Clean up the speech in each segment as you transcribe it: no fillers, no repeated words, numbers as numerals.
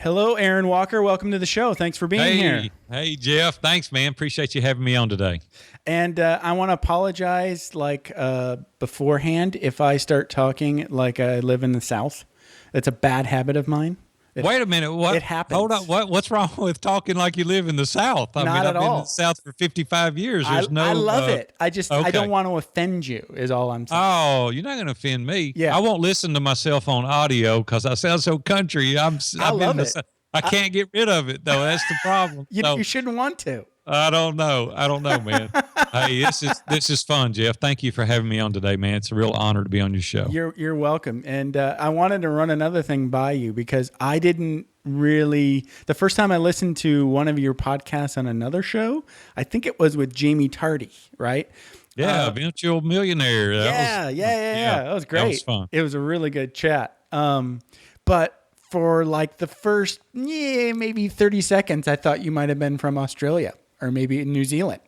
Hello, Aaron Walker. Welcome to the show. Thanks for being here. Hey, Jeff. Thanks, man. Appreciate you having me on today. And I want to apologize beforehand if I start talking like I live in the South. It's a bad habit of mine. Wait a minute. What? It happens. Hold on. What's wrong with talking like you live in the South? Not at I've been all. in the South for 55 years. I love it. I okay. don't want to offend you is all I'm saying. Oh, you're not going to offend me. Yeah. I won't listen to myself on audio because I sound so country. I love it. I can't get rid of it, though. That's the problem. You shouldn't want to. I don't know, man. Hey, this is fun, Jeff. Thank you for having me on today, man. It's a real honor to be on your show. You're welcome. And I wanted to run another thing by you because I didn't really. The first time I listened to one of your podcasts on another show, I think it was with Jamie Tardy, right? Yeah, Eventual Millionaire. Yeah. That was great. That was fun. It was a really good chat. But for like the first, maybe 30 seconds, I thought you might have been from Australia or maybe New Zealand.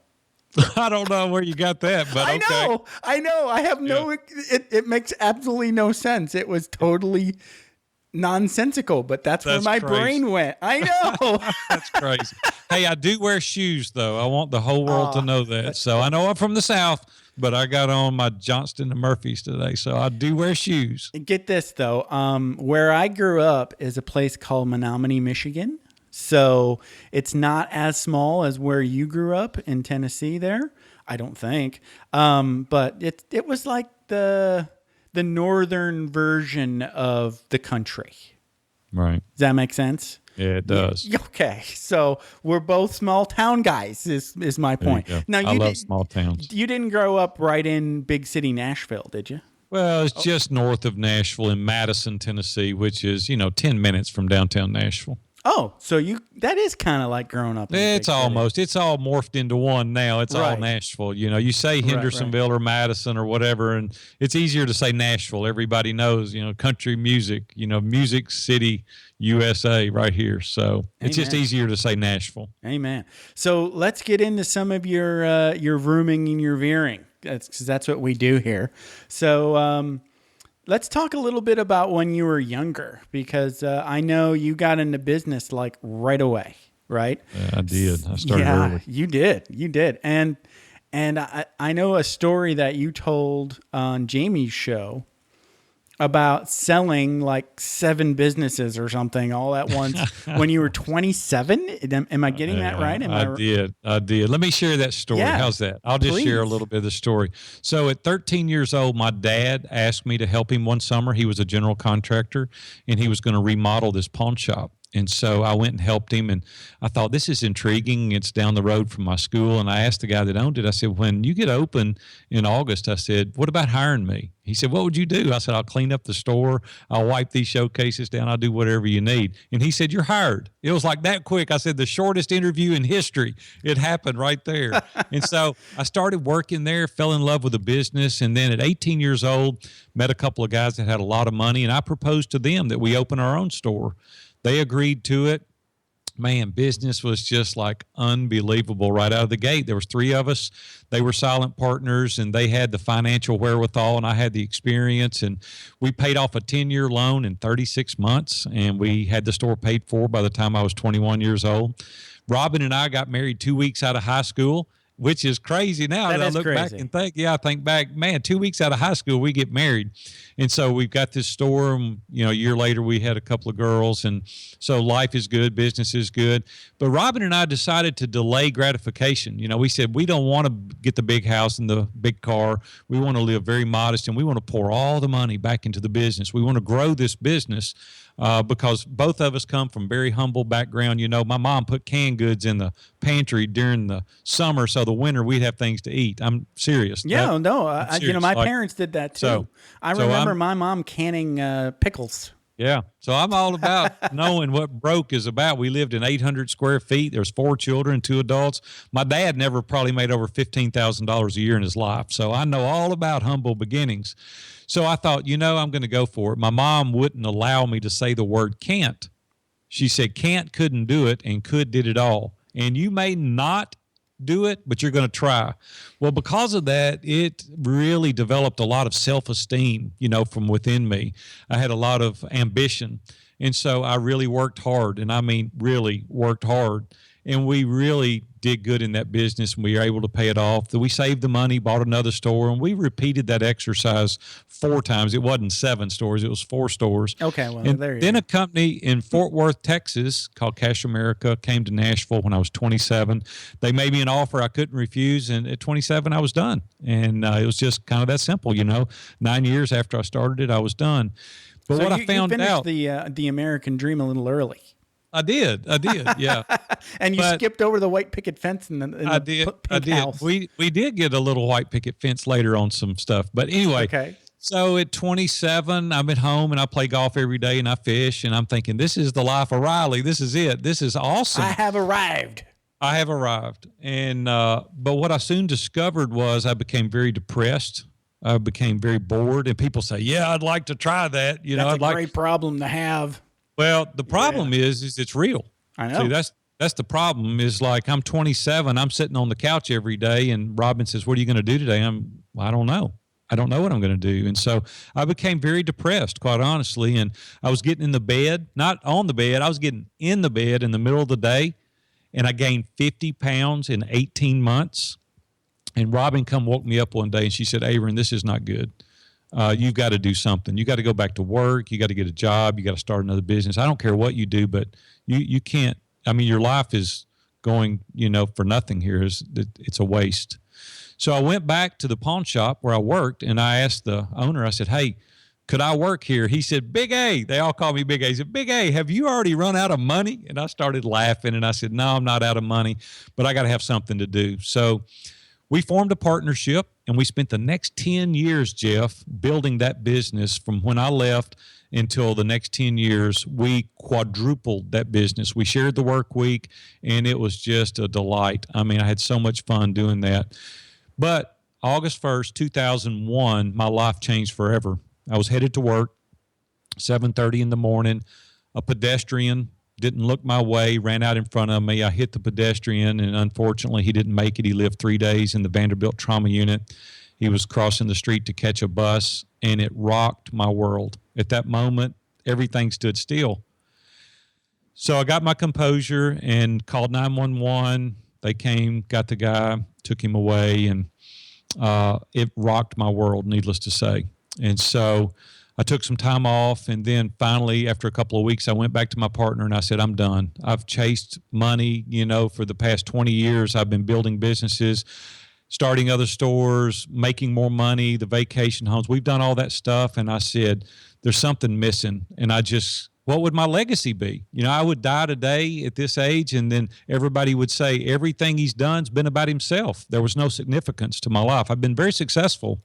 I don't know where you got that, but okay. I know. I have it makes absolutely no sense. It was totally nonsensical, but that's where my brain went. I know. That's crazy. Hey, I do wear shoes, though. I want the whole world to know that. So I know I'm from the South, but I got on my Johnston and Murphys today, so I do wear shoes. Get this, though. Where I grew up is a place called Menominee, Michigan. So it's not as small as where you grew up in Tennessee there, I don't think. But it was like the northern version of the country. Right. Does that make sense? Yeah, it does. Okay. So we're both small town guys is my point. Now, I love small towns. You didn't grow up right in big city Nashville, did you? Well, it's just north of Nashville in Madison, Tennessee, which is, 10 minutes from downtown Nashville. Oh, so that is kind of like growing up. It's all morphed into one now. It's all Nashville. You say Hendersonville or Madison or whatever, and it's easier to say Nashville. Everybody knows, country music, Music City, USA right here. So it's just easier to say Nashville. Amen. So let's get into some of your vrooming and your veering. That's what we do here. So, let's talk a little bit about when you were younger, because I know you got into business like right away, right? Yeah, I did. I started early. You did. And I know a story that you told on Jamie's show about selling like 7 businesses or something all at once when you were 27. Am I getting that right? I did. Let me share that story. Yeah, how's that? I'll just share a little bit of the story. So at 13 years old, my dad asked me to help him one summer. He was a general contractor, and he was going to remodel this pawn shop. And so I went and helped him, and I thought, this is intriguing. It's down the road from my school. And I asked the guy that owned it, I said, when you get open in August, I said, what about hiring me? He said, what would you do? I said, I'll clean up the store. I'll wipe these showcases down. I'll do whatever you need. And he said, you're hired. It was like that quick. I said, the shortest interview in history. It happened right there. And so I started working there, fell in love with the business. And then at 18 years old, met a couple of guys that had a lot of money. And I proposed to them that we open our own store. They agreed to it. Man, business was just like unbelievable right out of the gate. There was 3 of us. They were silent partners, and they had the financial wherewithal, and I had the experience. And we paid off a 10-year loan in 36 months, and we had the store paid for by the time I was 21 years old. Robin and I got married 2 weeks out of high school, which is crazy now that I look back and think, I think back, man, 2 weeks out of high school, we get married. And so we've got this store, and, a year later we had a couple of girls. And so life is good, business is good. But Robin and I decided to delay gratification. We said, we don't want to get the big house and the big car. We want to live very modest, and we want to pour all the money back into the business. We want to grow this business. Because both of us come from very humble background. My mom put canned goods in the pantry during the summer, so the winter we'd have things to eat. I'm serious. Yeah, my parents did that too. I remember my mom canning pickles. Yeah. So I'm all about knowing what broke is about. We lived in 800 square feet. There's 4 children, 2 adults. My dad never probably made over $15,000 a year in his life. So I know all about humble beginnings. So I thought, I'm going to go for it. My mom wouldn't allow me to say the word can't. She said can't couldn't do it, and could did it all. And you may not do it, but you're going to try. Well, because of that, it really developed a lot of self-esteem, from within me. I had a lot of ambition. And so I really worked hard, and I mean really worked hard. And we really did good in that business, and we were able to pay it off. We saved the money, bought another store, and we repeated that exercise 4 times. It wasn't 7 stores, it was 4 stores. Okay, well, and there you then go. a company in Fort Worth, Texas called Cash America came to Nashville when I was 27. They made me an offer I couldn't refuse, and at 27, I was done. And it was just kind of that simple, 9 years after I started it, I was done. But So what you I found finished out, the American dream a little early. I did, yeah. And you But skipped over the white picket fence and I the did. pink house. We did get a little white picket fence later on some stuff. But anyway, Okay. so at 27, I'm at home and I play golf every day and I fish, and I'm thinking, this is the life of Riley. This is it. This is awesome. I have arrived. I have arrived. And but what I soon discovered was I became very depressed. I became very bored, and people say, "Yeah, I'd like to try that." That's a great problem to have. Well, the problem is it's real. I know. See, that's the problem. Is like I'm 27. I'm sitting on the couch every day, and Robin says, "What are you going to do today?" I don't know. I don't know what I'm going to do. And so I became very depressed, quite honestly. And I was getting in the bed, not on the bed. I was getting in the bed in the middle of the day, and I gained 50 pounds in 18 months. And Robin woke me up one day, and she said, "Aaron, this is not good. You've got to do something. You got to go back to work. You got to get a job. You got to start another business. I don't care what you do, but you can't. I mean, your life is going, for nothing here. It's a waste." So I went back to the pawn shop where I worked, and I asked the owner, I said, "Hey, could I work here?" He said, "Big A." They all call me Big A. He said, "Big A, have you already run out of money?" And I started laughing, and I said, "No, I'm not out of money, but I got to have something to do." So we formed a partnership, and we spent the next 10 years, Jeff, building that business. From when I left until the next 10 years, we quadrupled that business. We shared the work week, and it was just a delight. I mean, I had so much fun doing that. But August 1st, 2001, my life changed forever. I was headed to work, 7:30 in the morning. A pedestrian didn't look my way, ran out in front of me. I hit the pedestrian, and unfortunately, he didn't make it. He lived 3 days in the Vanderbilt trauma unit. He was crossing the street to catch a bus, and it rocked my world. At that moment, everything stood still. So I got my composure and called 911. They came, got the guy, took him away, and it rocked my world, needless to say. And so I took some time off, and then finally, after a couple of weeks, I went back to my partner and I said, "I'm done. I've chased money, for the past 20 years. I've been building businesses, starting other stores, making more money, the vacation homes. We've done all that stuff." And I said, "There's something missing." And what would my legacy be? I would die today at this age, and then everybody would say everything he's done's been about himself. There was no significance to my life. I've been very successful.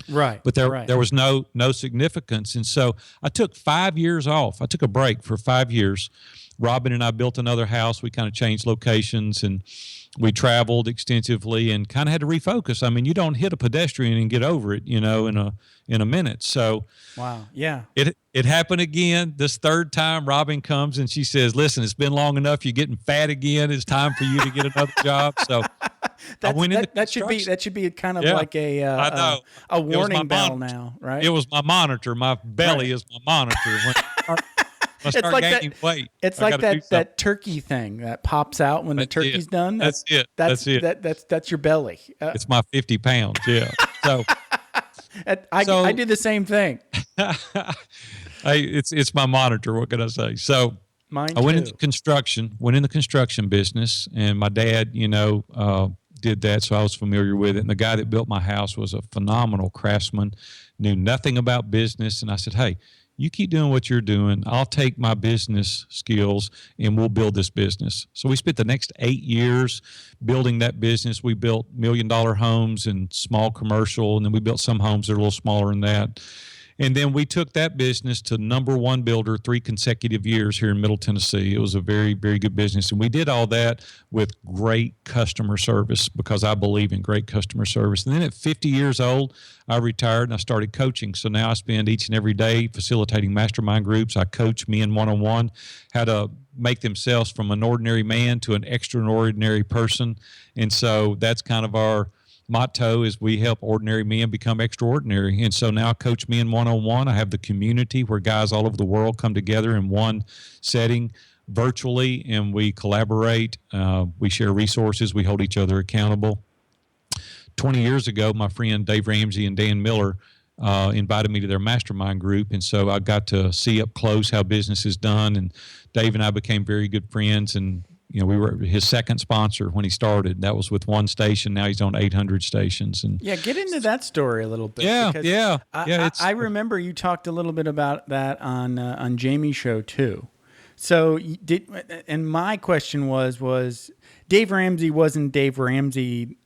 Right. But there was no significance. And so I took 5 years off. I took a break for 5 years. Robin and I built another house. We kind of changed locations, and we traveled extensively and kind of had to refocus. I mean, you don't hit a pedestrian and get over it, in a minute. So wow. Yeah. It happened again. This third time, Robin comes and she says, "Listen, it's been long enough. You're getting fat again. It's time for you to get another job." So I went into that should be kind of like I know. a warning bell monitor. now, right? It was my monitor. My belly is my monitor. When I start like gaining weight. It's I like gotta do that turkey thing that pops out when the turkey's done. That's it. That's your belly. It's my 50 pounds. Yeah. So I do the same thing. it's my monitor. What can I say? So Mine I went too. into construction business, and my dad, did that, so I was familiar with it. And the guy that built my house was a phenomenal craftsman, knew nothing about business. And I said, "Hey, you keep doing what you're doing. I'll take my business skills and we'll build this business." So we spent the next 8 years building that business. We built $1 million homes and small commercial, and then we built some homes that are a little smaller than that. And then we took that business to number one builder 3 consecutive years here in Middle Tennessee. It was a very, very good business. And we did all that with great customer service, because I believe in great customer service. And then at 50 years old, I retired and I started coaching. So now I spend each and every day facilitating mastermind groups. I coach men one-on-one how to make themselves from an ordinary man to an extraordinary person. And so that's kind of our motto is we help ordinary men become extraordinary. And so now I coach men one-on-one. I have the community where guys all over the world come together in one setting virtually, and we collaborate. We share resources. We hold each other accountable. 20 years ago, my friend Dave Ramsey and Dan Miller invited me to their mastermind group. And so I got to see up close how business is done. And Dave and I became very good friends. And, you know, we were his second sponsor when he started. That was with one station. Now he's on 800 stations. And yeah, get into that story a little bit. Yeah. I remember you talked a little bit about that on Jamie's show too. So and my question was Dave Ramsey wasn't Dave Ramsey,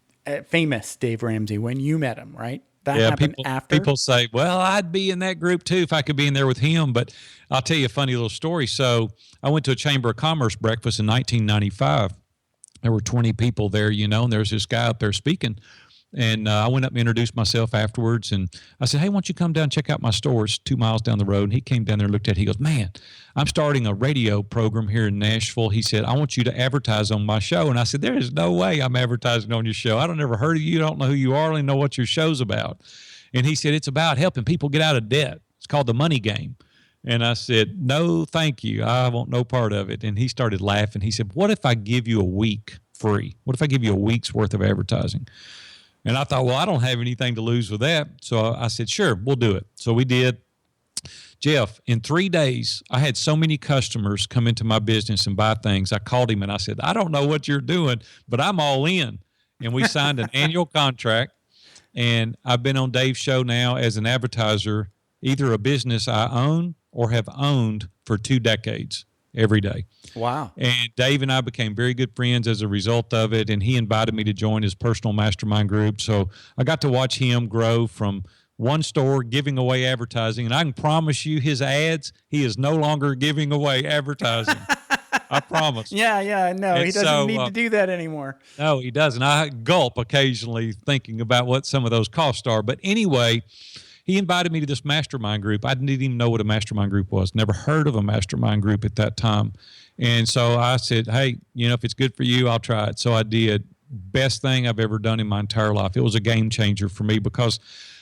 famous Dave Ramsey, when you met him, right? That happened after? People say, well, I'd be in that group too if I could be in there with him. But I'll tell you a funny little story. So I went to a Chamber of Commerce breakfast in 1995. There were 20 people there, you know, and there's this guy up there speaking. And I went up and introduced myself afterwards. And I said, hey, why don't you come down and check out my store? It's 2 miles down the road. And he came down there and looked at it. He goes, man, I'm starting a radio program here in Nashville. He said, I want you to advertise on my show. And I said, there is no way I'm advertising on your show. I don't ever heard of you. I don't know who you are. I don't even know what your show's about. And he said, it's about helping people get out of debt. It's called The Money Game. And I said, no, thank you. I want no part of it. And he started laughing. He said, what if I give you a week free? What if I give you a week's worth of advertising? And I thought, well, I don't have anything to lose with that. So I said, sure, we'll do it. So we did. Jeff, in 3 days, I had so many customers come into my business and buy things. I called him and I said, I don't know what you're doing, but I'm all in. And we signed an annual contract. And I've been on Dave's show now as an advertiser, either a business I own or have owned for 2 decades. Every day. Wow. And Dave and I became very good friends as a result of it. And he invited me to join his personal mastermind group. So I got to watch him grow from one store giving away advertising. And I can promise you his ads, he is no longer giving away advertising. I promise. Yeah. No, and he doesn't need to do that anymore. No, he doesn't. I gulp occasionally thinking about what some of those costs are. But anyway, he invited me to this mastermind group. I didn't even know what a mastermind group was. Never heard of a mastermind group at that time. And so I said, hey, you know, if it's good for you, I'll try it. So I did. Best thing I've ever done in my entire life. It was a game changer for me because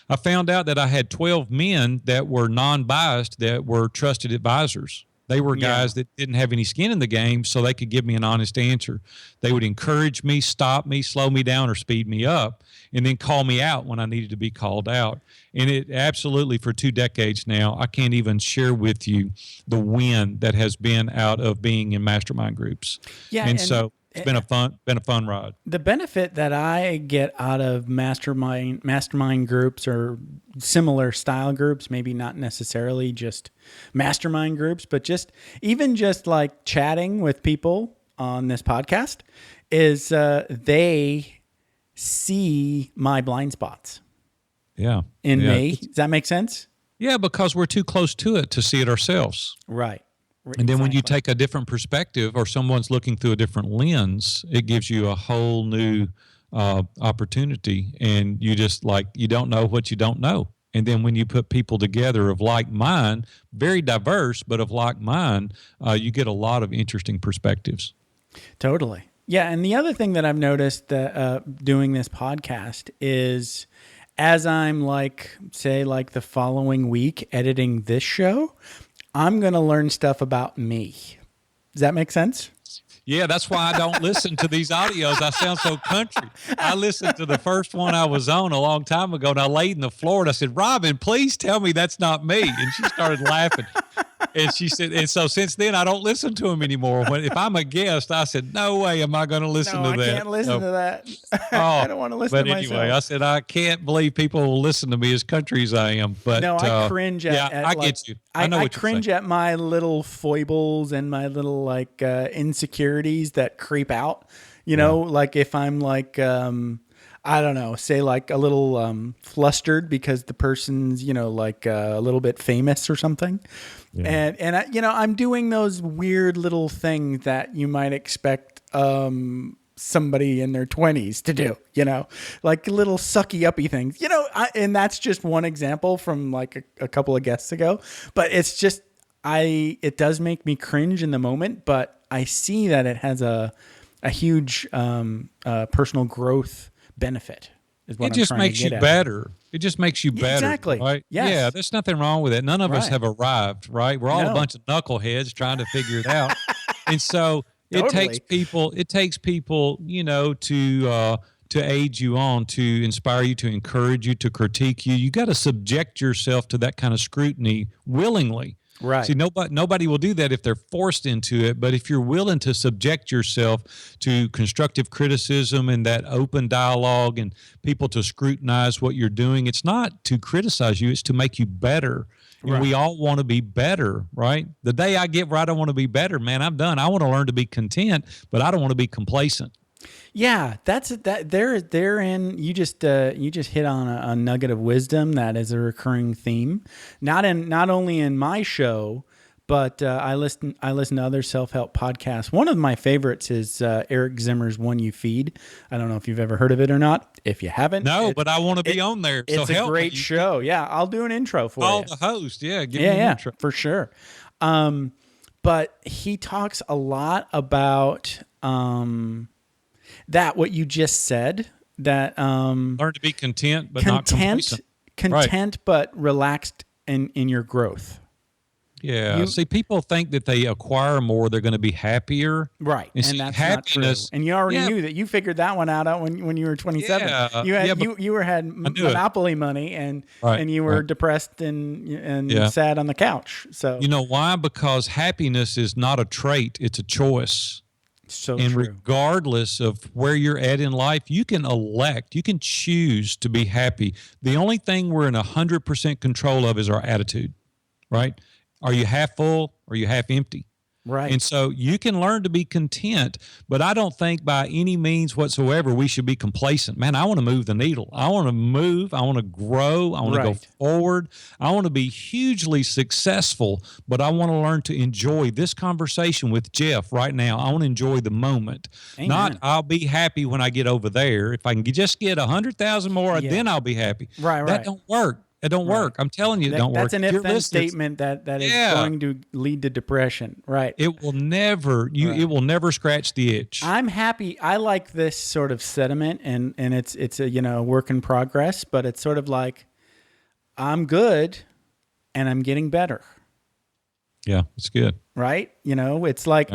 I found out that I had 12 men that were non-biased, that were trusted advisors. They were guys that didn't have any skin in the game, so they could give me an honest answer. They would encourage me, stop me, slow me down, or speed me up, and then call me out when I needed to be called out. And it absolutely, for 2 decades now, I can't even share with you the win that has been out of being in mastermind groups. Yeah, and so it's been a fun ride. The benefit that I get out of mastermind groups or similar style groups, maybe not necessarily just mastermind groups, but just like chatting with people on this podcast, is they see my blind spots. Yeah. In me. Does that make sense? Yeah, because we're too close to it to see it ourselves. Right. And then when you take a different perspective or someone's looking through a different lens, it gives you a whole new opportunity. And you don't know what you don't know. And then when you put people together of like mind, very diverse, but of like mind, you get a lot of interesting perspectives. Totally. Yeah. And the other thing that I've noticed that doing this podcast is, as I'm the following week editing this show, I'm going to learn stuff about me. Does that make sense? Yeah, that's why I don't listen to these audios. I sound so country. I listened to the first one I was on a long time ago, and I laid in the floor, and I said, Robin, please tell me that's not me. And she started laughing. And she said, and so since then, I don't listen to him anymore. If I'm a guest, I said, no way am I going to listen to that. I can't listen to that. I don't want to listen to myself. But anyway, I said, I can't believe people will listen to me as country as I am. But no, I cringe at I get you. I cringe at my little foibles and my little insecurities that creep out. You know, like if I'm I don't know, say like a little flustered because the person's, a little bit famous or something. Yeah. And I, I'm doing those weird little things that you might expect somebody in their 20s to do, like little sucky uppy things, and that's just one example from like a couple of guests ago. But it's just, it does make me cringe in the moment, but I see that it has a huge personal growth benefit. is what It I'm just trying makes to you get at. better. It just makes you better. Exactly. Right? Yes. Yeah, there's nothing wrong with it. None of us Right. have arrived, right? We're all No. a bunch of knuckleheads trying to figure it out. And so it takes people, to aid you on, to inspire you, to encourage you, to critique you. You got to subject yourself to that kind of scrutiny willingly. Right. See, nobody will do that if they're forced into it. But if you're willing to subject yourself to constructive criticism and that open dialogue and people to scrutinize what you're doing, it's not to criticize you, it's to make you better. And we all want to be better, right? The day I get where I don't want to be better, man, I'm done. I want to learn to be content, but I don't want to be complacent. Yeah, therein you just hit on a nugget of wisdom that is a recurring theme, not only in my show, but I listen to other self-help podcasts. One of my favorites is Eric Zimmer's One You Feed. I don't know if you've ever heard of it or not. If you haven't, but I want to be on there. It's a great show. Yeah, I'll do an intro for you. The host. Yeah, give me an intro for sure. But he talks a lot about that what you just said, that learn to be content but not complacent. Content but relaxed in your growth. Yeah. See, people think that they acquire more, they're going to be happier. Right. And that's happiness, not true. And you already knew that. You figured that one out when you were 27. Yeah. You had Monopoly money and you were depressed and sad on the couch. So you know why? Because happiness is not a trait, it's a choice. So and true. Regardless of where you're at in life, you can choose to be happy. The only thing we're in 100% control of is our attitude, right? Are you half full or are you half empty? Right. And so you can learn to be content, but I don't think by any means whatsoever we should be complacent. Man, I want to move the needle. I want to move. I want to grow. I want to go forward. I want to be hugely successful, but I want to learn to enjoy this conversation with Jeff right now. I want to enjoy the moment. Amen. Not I'll be happy when I get over there. If I can just get 100,000 more, then I'll be happy. Right. That don't work. It don't work. I'm telling you, it don't work. That's an if-then statement that is going to lead to depression. Right. It will never. It will never scratch the itch. I'm happy. I like this sort of sentiment, and it's a work in progress. But it's sort of like I'm good, and I'm getting better. Yeah, it's good. Right. It's like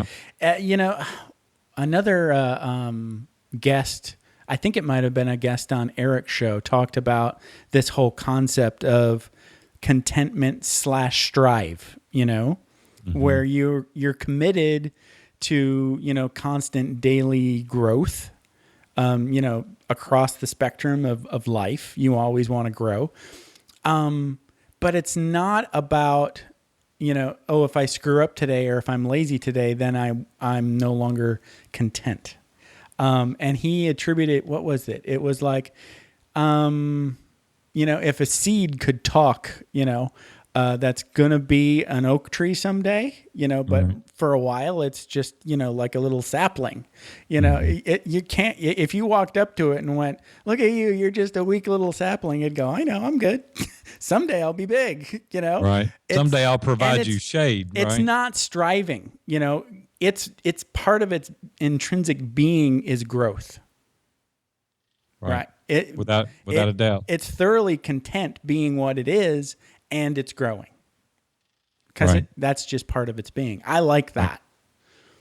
another guest. I think it might have been a guest on Eric's show, talked about this whole concept of contentment / strive, where you're committed to, constant daily growth, across the spectrum of life. You always want to grow. But it's not about, if I screw up today or if I'm lazy today, then I'm no longer content. And he attributed, what was it? It was like, if a seed could talk, that's going to be an oak tree someday, but for a while it's just, like a little sapling, you can't, if you walked up to it and went, look at you, you're just a weak little sapling. It'd go, I know, I'm good. Someday I'll be big, Right. Someday I'll provide you shade. It's not striving, it's part of its intrinsic being is growth. Right. Without a doubt. It's thoroughly content being what it is, and it's growing. Because that's just part of its being. I like that.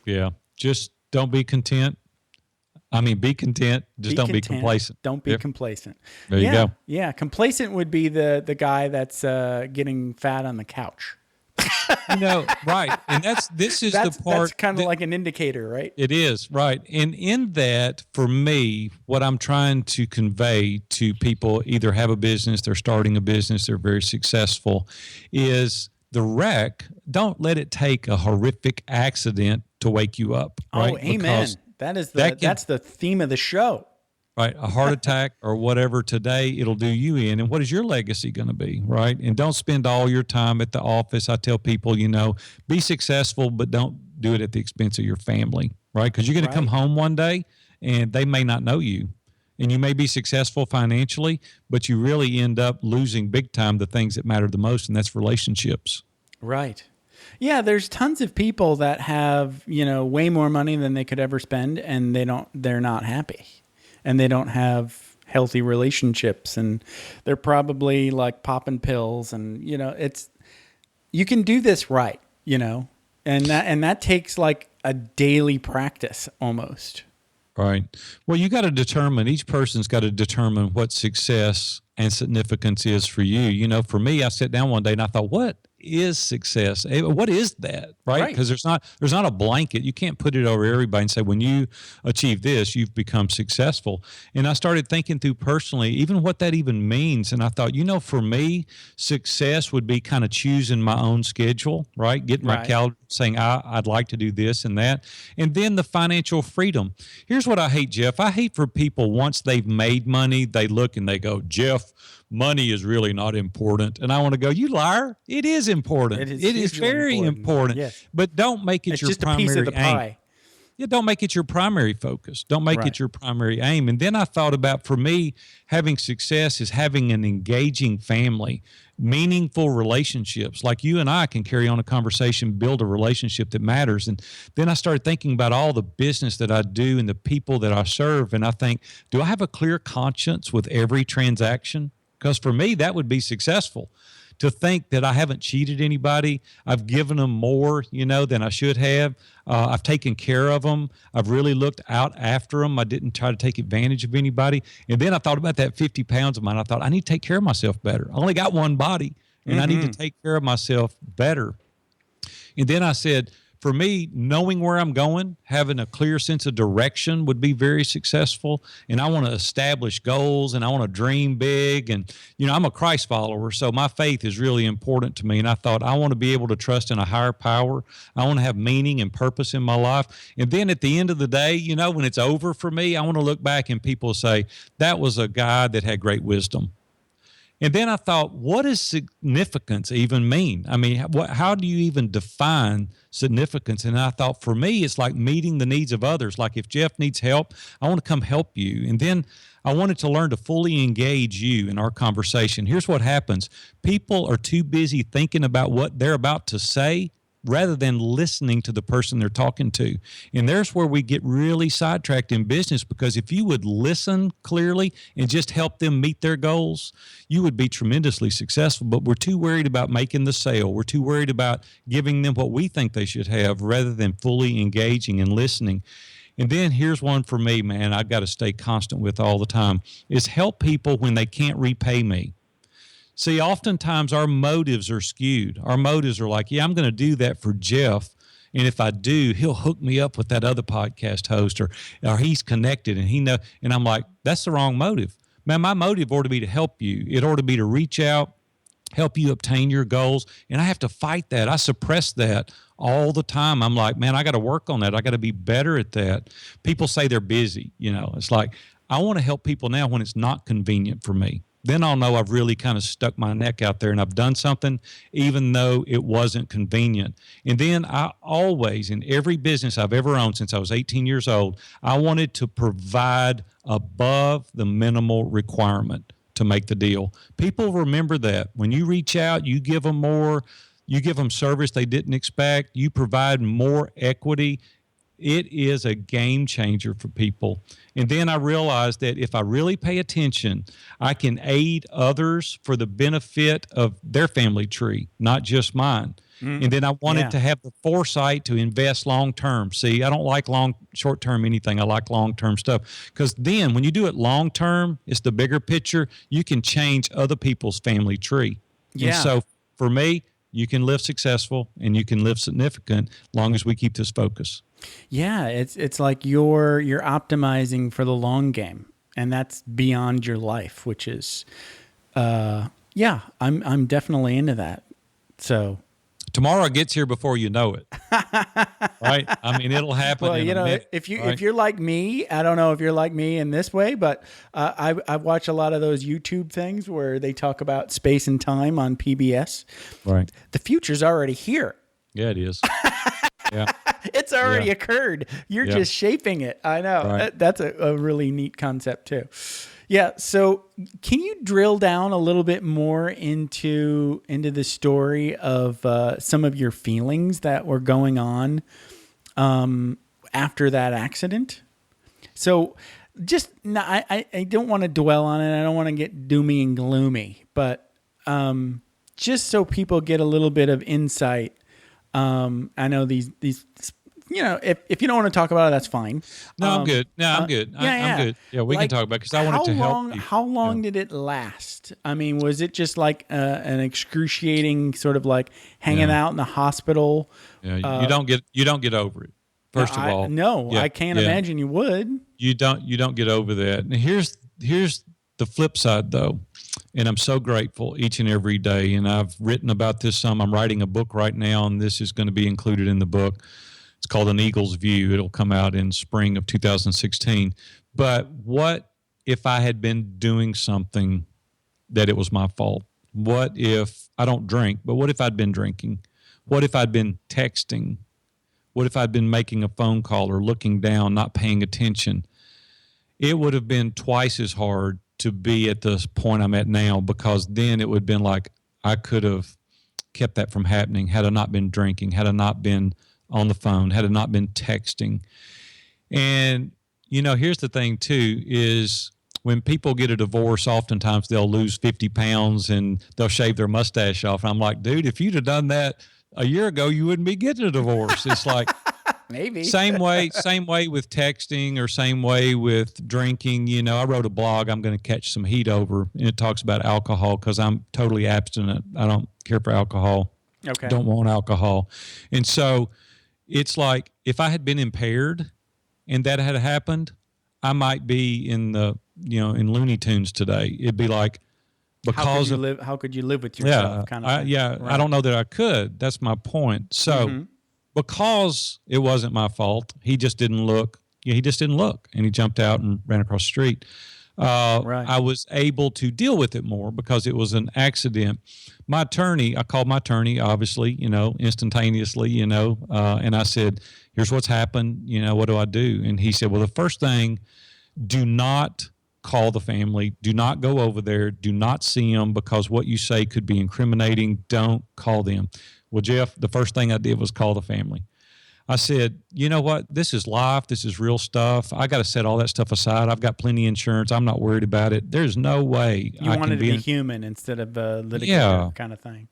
Yeah. Just don't be content. I mean, be content. Just don't be complacent. Don't be complacent. There you go. Yeah. Complacent would be the guy that's getting fat on the couch. Right. And this is the part. That's kind of like an indicator, right? It is, right. And in that, for me, what I'm trying to convey to people, either have a business, they're starting a business, they're very successful, is the wreck, don't let it take a horrific accident to wake you up. Right? Oh, amen. That's the theme of the show. Right. A heart attack or whatever today, it'll do you in. And what is your legacy going to be? Right. And don't spend all your time at the office. I tell people, be successful, but don't do it at the expense of your family. Right. Because you're going to come home one day and they may not know you. And you may be successful financially, but you really end up losing big time the things that matter the most, and that's relationships. Right. Yeah, there's tons of people that have, way more money than they could ever spend, and they're not happy. And they don't have healthy relationships, and they're probably like popping pills, and you can do this right, and that takes like a daily practice almost. Right. Well, you got to determine, each person's got to determine what success and significance is for you. For me, I sat down one day and I thought, what is success? What is that? Right. Because there's not a blanket. You can't put it over everybody and say, when you achieve this, you've become successful. And I started thinking through personally, even what that even means. And I thought, for me, success would be kind of choosing my own schedule, right? Getting my calendar, saying, I'd like to do this and that. And then the financial freedom. Here's what I hate, Jeff. I hate for people, once they've made money, they look and they go, Jeff, money is really not important. And I want to go, you liar. It is important. It is very important. Yes. But don't make it it's your just primary a piece of the aim. pie. Yeah, don't make it your primary focus. Don't make it your primary aim. And then I thought about, for me, having success is having an engaging family, meaningful relationships. Like you and I can carry on a conversation, build a relationship that matters. And then I started thinking about all the business that I do and the people that I serve. And I think, do I have a clear conscience with every transaction? Because for me, that would be successful. To think that I haven't cheated anybody, I've given them more, than I should have. I've taken care of them. I've really looked out after them. I didn't try to take advantage of anybody. And then I thought about that 50 pounds of mine. I thought, I need to take care of myself better. I only got one body, and I need to take care of myself better. And then I said, for me, knowing where I'm going, having a clear sense of direction would be very successful. And I want to establish goals, and I want to dream big. And, I'm a Christ follower, so my faith is really important to me. And I thought, I want to be able to trust in a higher power. I want to have meaning and purpose in my life. And then at the end of the day, when it's over for me, I want to look back and people say, that was a guy that had great wisdom. And then I thought, what does significance even mean? I mean, how do you even define significance? And I thought, for me, it's like meeting the needs of others. Like if Jeff needs help, I want to come help you. And then I wanted to learn to fully engage you in our conversation. Here's what happens. People are too busy thinking about what they're about to say rather than listening to the person they're talking to. And there's where we get really sidetracked in business, because if you would listen clearly and just help them meet their goals, you would be tremendously successful. But we're too worried about making the sale. We're too worried about giving them what we think they should have rather than fully engaging and listening. And then here's one for me, man, I've got to stay constant with all the time, is help people when they can't repay me. See, oftentimes our motives are skewed. Our motives are like, yeah, I'm going to do that for Jeff. And if I do, he'll hook me up with that other podcast host, or he's connected and he know. And I'm like, that's the wrong motive. Man, my motive ought to be to help you. It ought to be to reach out, help you obtain your goals. And I have to fight that. I suppress that all the time. I'm like, man, I got to work on that. I got to be better at that. People say they're busy. It's like, I want to help people now when it's not convenient for me. Then I'll know I've really kind of stuck my neck out there and I've done something, even though it wasn't convenient. And then I always, in every business I've ever owned since I was 18 years old, I wanted to provide above the minimal requirement to make the deal. People remember that. When you reach out, you give them more, you give them service they didn't expect, you provide more equity. It is a game changer for people. And then I realized that if I really pay attention, I can aid others for the benefit of their family tree, not just mine. And then I wanted to have the foresight to invest long-term. See, I don't like short-term anything. I like long-term stuff. Because then when you do it long-term, it's the bigger picture. You can change other people's family tree. Yeah. And so for me, you can live successful and you can live significant as long as we keep this focus. Yeah, it's like you're optimizing for the long game, and that's beyond your life, which is, I'm definitely into that. So tomorrow gets here before you know it, right? I mean, it'll happen. Well, minute, if you're like me, I don't know if you're like me in this way, but I watch a lot of those YouTube things where they talk about space and time on PBS. Right. The future's already here. Yeah, it is. Yeah. It's already occurred. You're just shaping it. I know. Right. That's a really neat concept too. Yeah. So can you drill down a little bit more into the story of some of your feelings that were going on after that accident? So just no, I don't want to dwell on it. I don't want to get doomy and gloomy, but just so people get a little bit of insight. I know these if you don't want to talk about it, that's fine. No, I'm good. No, I'm good. I'm good. Yeah, we can talk about it because I wanted to help you. How long did it last? I mean, was it just like an excruciating sort of like hanging out in the hospital? Yeah, you don't get over it. First of all, I can't imagine you would. You don't get over that. And here's the flip side though, and I'm so grateful each and every day. And I've written about this some. I'm writing a book right now, and this is going to be included in the book. It's called An Eagle's View. It'll come out in spring of 2016. But what if I had been doing something that it was my fault? What if I don't drink, but what if I'd been drinking? What if I'd been texting? What if I'd been making a phone call or looking down, not paying attention? It would have been twice as hard to be at the point I'm at now, because then it would have been like I could have kept that from happening had I not been drinking, had I not been on the phone, had I not been texting. And, here's the thing too, is when people get a divorce, oftentimes they'll lose 50 pounds and they'll shave their mustache off. And I'm like, dude, if you'd have done that a year ago, you wouldn't be getting a divorce. It's like, maybe same way with texting, or same way with drinking. I wrote a blog I'm going to catch some heat over, and it talks about alcohol because I'm totally abstinent. I don't care for alcohol. Okay. Don't want alcohol. And so it's like, if I had been impaired and that had happened, I might be in in Looney Tunes today. It'd be like, because how could you live with yourself? Right. I don't know that I could. That's my point. So because it wasn't my fault, he just didn't look. He just didn't look, and he jumped out and ran across the street. I was able to deal with it more because it was an accident. I called my attorney, obviously, instantaneously, and I said, here's what's happened. What do I do? And he said, well, the first thing, do not call the family. Do not go over there. Do not see them, because what you say could be incriminating. Don't call them. Well, Jeff, the first thing I did was call the family. I said, you know what? This is life. This is real stuff. I got to set all that stuff aside. I've got plenty of insurance. I'm not worried about it. There's no way you I wanted can to be human instead of litigator kind of thing.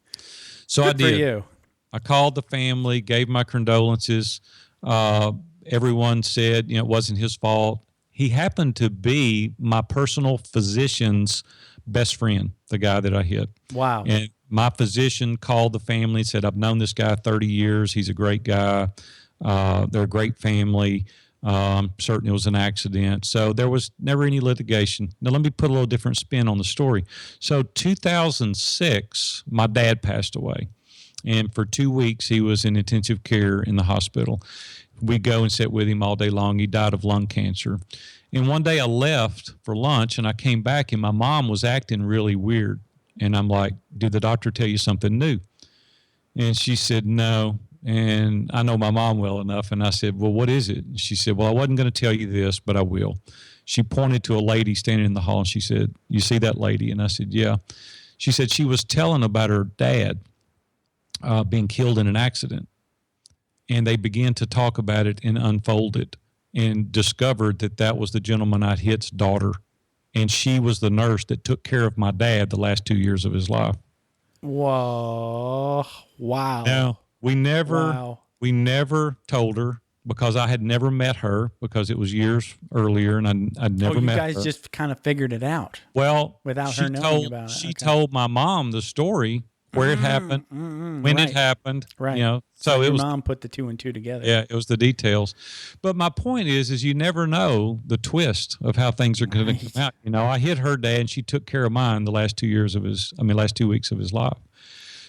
So Good I did. For you. I called the family, gave my condolences. Everyone said, it wasn't his fault. He happened to be my personal physician's best friend, the guy that I hit. Wow. And my physician called the family and said, I've known this guy 30 years. He's a great guy. They're a great family. I'm certain it was an accident. So there was never any litigation. Now, let me put a little different spin on the story. So 2006, my dad passed away. And for 2 weeks, he was in intensive care in the hospital. We go and sit with him all day long. He died of lung cancer. And one day I left for lunch, and I came back, and my mom was acting really weird. And I'm like, did the doctor tell you something new? And she said, no. And I know my mom well enough. And I said, well, what is it? And she said, well, I wasn't going to tell you this, but I will. She pointed to a lady standing in the hall, and she said, you see that lady? And I said, yeah. She said she was telling about her dad being killed in an accident. And they began to talk about it and unfold it, and discovered that that was the gentleman I'd hit's daughter. And she was the nurse that took care of my dad the last 2 years of his life. Whoa. Wow. Now, we never told her, because I had never met her, because it was years earlier, and I'd never met her. You guys just kind of figured it out. Well, without her knowing about it. She told my mom the story, where it happened, when it happened. Right. So your it was, mom put the 2 and 2 together. Yeah, it was the details. But my point is you never know the twist of how things are going to come out. I hit her dad, and she took care of mine the last 2 last 2 weeks of his life.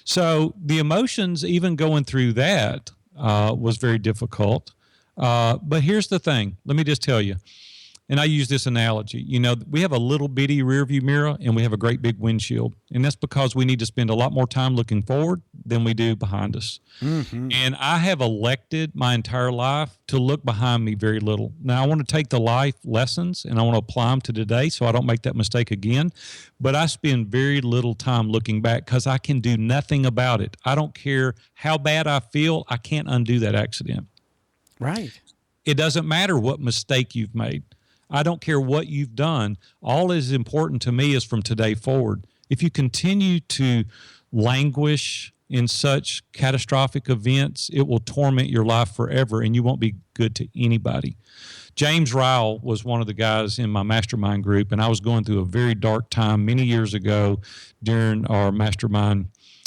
So the emotions, even going through that, was very difficult. But here's the thing. Let me just tell you, and I use this analogy. We have a little bitty rearview mirror, and we have a great big windshield. And that's because we need to spend a lot more time looking forward than we do behind us. Mm-hmm. And I have elected my entire life to look behind me very little. Now, I want to take the life lessons, and I want to apply them to today so I don't make that mistake again. But I spend very little time looking back, because I can do nothing about it. I don't care how bad I feel. I can't undo that accident. Right. It doesn't matter what mistake you've made. I don't care what you've done. All that is important to me is from today forward. If you continue to languish in such catastrophic events, it will torment your life forever, and you won't be good to anybody. James Ryle was one of the guys in my mastermind group, and I was going through a very dark time many years ago during our mastermind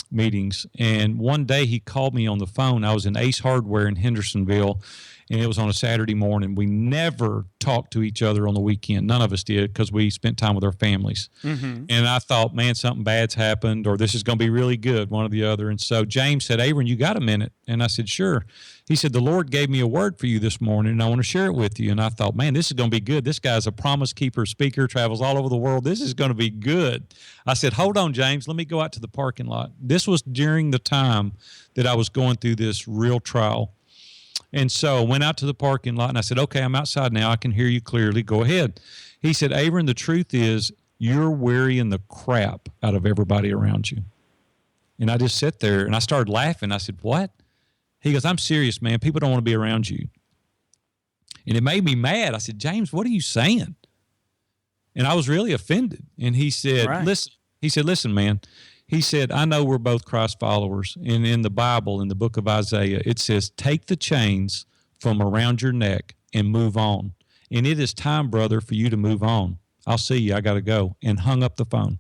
meetings. And one day he called me on the phone. I was in Ace Hardware in Hendersonville, and it was on a Saturday morning. We never talked to each other on the weekend. None of us did, because we spent time with our families. Mm-hmm. And I thought, man, something bad's happened, or this is going to be really good, one or the other. And so James said, Aaron, you got a minute? And I said, sure. He said, the Lord gave me a word for you this morning, and I want to share it with you. And I thought, man, this is going to be good. This guy's a promise keeper, speaker, travels all over the world. This is going to be good. I said, hold on, James. Let me go out to the parking lot. This was during the time that I was going through this real trial. And so I went out to the parking lot, and I said, okay, I'm outside now. I can hear you clearly. Go ahead. He said, Aaron, the truth is you're wearying the crap out of everybody around you. And I just sat there, and I started laughing. I said, what? He goes, I'm serious, man. People don't want to be around you. And it made me mad. I said, James, what are you saying? And I was really offended. And he said, listen, man. He said, I know we're both Christ followers. And in the Bible, in the book of Isaiah, it says, take the chains from around your neck and move on. And it is time, brother, for you to move on. I'll see you. I got to go. And hung up the phone.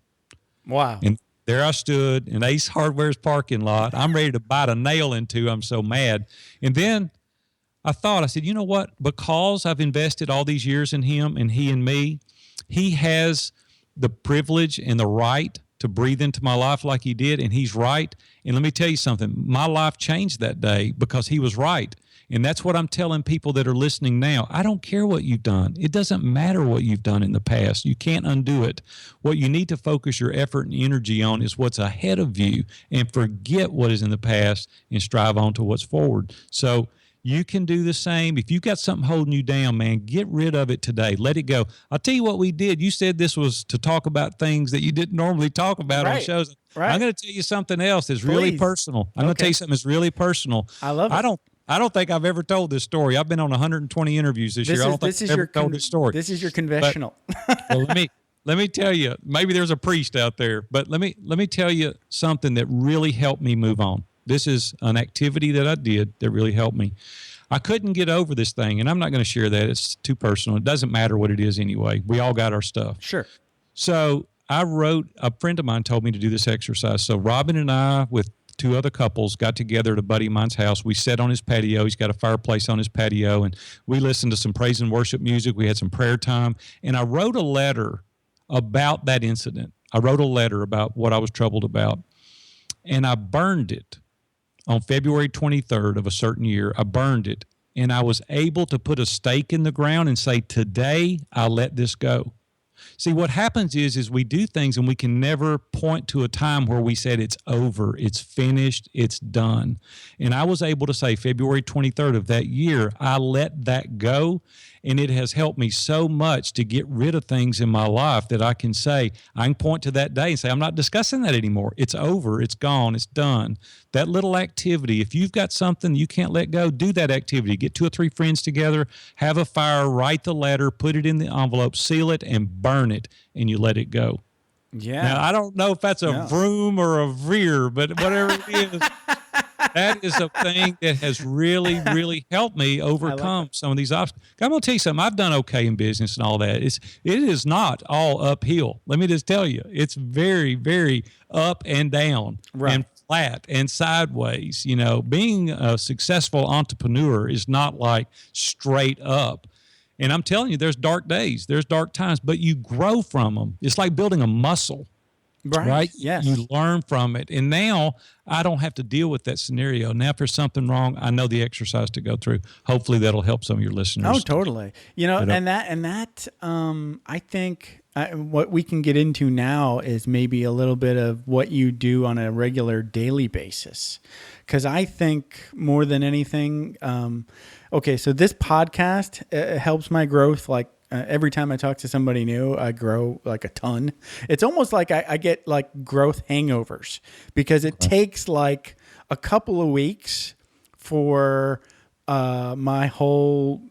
Wow. And there I stood in Ace Hardware's parking lot. I'm ready to bite a nail into. I'm so mad. And then I said, you know what? Because I've invested all these years in him and he in me, he has the privilege and the right to breathe into my life like he did, and he's right. And let me tell you something. My life changed that day because he was right. And that's what I'm telling people that are listening now. I don't care what you've done. It doesn't matter what you've done in the past. You can't undo it. What you need to focus your effort and energy on is what's ahead of you, and forget what is in the past and strive on to what's forward. So you can do the same. If you've got something holding you down, man, get rid of it today. Let it go. I'll tell you what we did. You said this was to talk about things that you didn't normally talk about on shows. Right. I'm going to tell you something else that's really personal. I'm going to tell you something that's really personal. I love it. I don't think I've ever told this story. I've been on 120 interviews this year. I don't think I've ever told this story. This is your confessional. Well, let me tell you, maybe there's a priest out there, but let me tell you something that really helped me move on. This is an activity that I did that really helped me. I couldn't get over this thing, and I'm not going to share that. It's too personal. It doesn't matter what it is anyway. We all got our stuff. Sure. So a friend of mine told me to do this exercise. So Robin and I, with two other couples, got together at a buddy of mine's house. We sat on his patio. He's got a fireplace on his patio, and we listened to some praise and worship music. We had some prayer time, and I wrote a letter about that incident. I wrote a letter about what I was troubled about, and I burned it. On February 23rd of a certain year, I burned it, and I was able to put a stake in the ground and say, today, I let this go. See, what happens is we do things and we can never point to a time where we said it's over, it's finished, it's done. And I was able to say February 23rd of that year, I let that go, and it has helped me so much to get rid of things in my life that I can point to that day and say, I'm not discussing that anymore. It's over, it's gone, it's done. That little activity, if you've got something you can't let go, do that activity. Get 2 or 3 friends together, have a fire, write the letter, put it in the envelope, seal it, and burn it, and you let it go. Yeah. Now, I don't know if that's a Vroom or a Veer, but whatever it is, that is a thing that has really, really helped me overcome some of these obstacles. I'm going to tell you something. I've done okay in business and all that. It is not all uphill. Let me just tell you, it's very, very up and down and flat and sideways. You know, being a successful entrepreneur is not like straight up. And I'm telling you, there's dark days, there's dark times, but you grow from them. It's like building a muscle. Right? Yes. You learn from it. And now I don't have to deal with that scenario. Now, if there's something wrong, I know the exercise to go through. Hopefully that'll help some of your listeners. Oh, totally. You know, and that, I think what we can get into now is maybe a little bit of what you do on a regular daily basis. Because I think more than anything, so this podcast helps my growth. Like every time I talk to somebody new, I grow like a ton. It's almost like I get like growth hangovers because it takes like a couple of weeks for my whole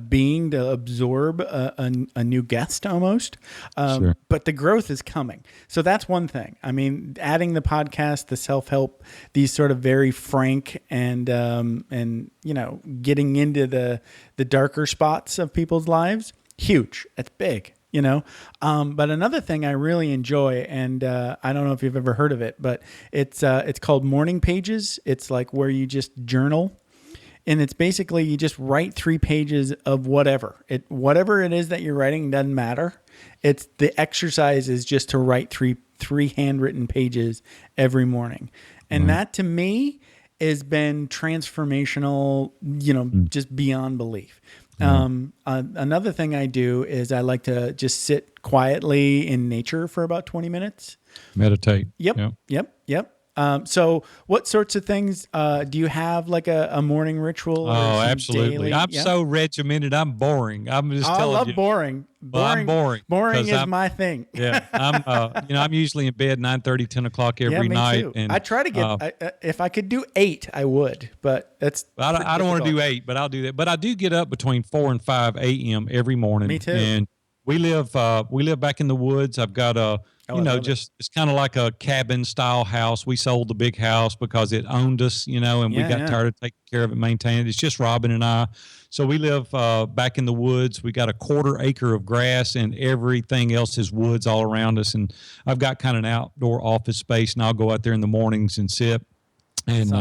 being to absorb a new guest almost. Sure. But the growth is coming. So that's one thing. I mean, adding the podcast, the self-help, these sort of very frank and getting into the darker spots of people's lives, huge. It's big. But another thing I really enjoy, and I don't know if you've ever heard of it, but it's called Morning Pages. It's like where you just journal, and it's basically you just write 3 pages of whatever it is that you're writing. Doesn't matter. It's the exercise is just to write three handwritten pages every morning, and that to me has been transformational. Just beyond belief. Another thing I do is I like to just sit quietly in nature for about 20 minutes. Meditate. Yep. So what sorts of things do you have, like a morning ritual? Oh, absolutely. Daily? I'm so regimented. I'm boring. I'm just telling you. I love boring. Well, I'm boring. Boring is my thing. Yeah. I'm usually in bed 9:30, 10 o'clock every night. Too. And I try to get, if I could do 8, I would, but that's, I don't want to do 8, but I'll do that. But I do get up between 4 and 5 a.m. every morning. Me too. And we live back in the woods. I've got it's kind of like a cabin style house. We sold the big house because it owned us, and we got tired of taking care of it, maintaining it. It's just Robin and I. So we live back in the woods. We got a 1/4 acre of grass, and everything else is woods all around us. And I've got kind of an outdoor office space, and I'll go out there in the mornings and sit. And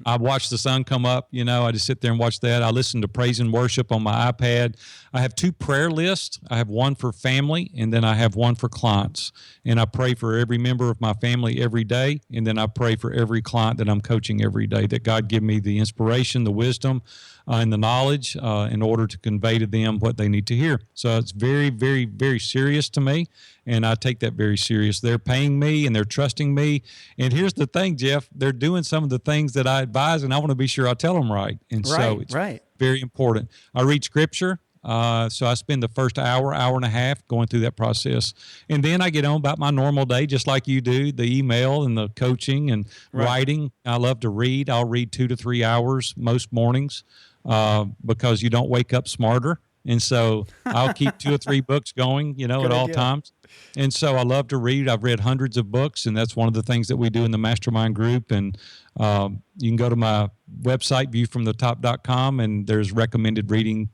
I watch the sun come up, I just sit there and watch that. I listen to praise and worship on my iPad. I have 2 prayer lists. I have one for family, and then I have one for clients. And I pray for every member of my family every day. And then I pray for every client that I'm coaching every day, that God give me the inspiration, the wisdom, and the knowledge in order to convey to them what they need to hear. So it's very, very, very serious to me. And I take that very serious. They're paying me and they're trusting me. And here's the thing, Jeff, they're doing some of the things that I advise, and I want to be sure I tell them right. And so it's very important. I read scripture. So I spend the first hour and a half going through that process. And then I get on about my normal day, just like you do, the email and the coaching and writing. I love to read. I'll read 2 to 3 hours most mornings because you don't wake up smarter. And so I'll keep 2 or 3 books going, at all times. And so I love to read. I've read hundreds of books, and that's one of the things that we do in the mastermind group. And you can go to my website, viewfromthetop.com, and there's recommended reading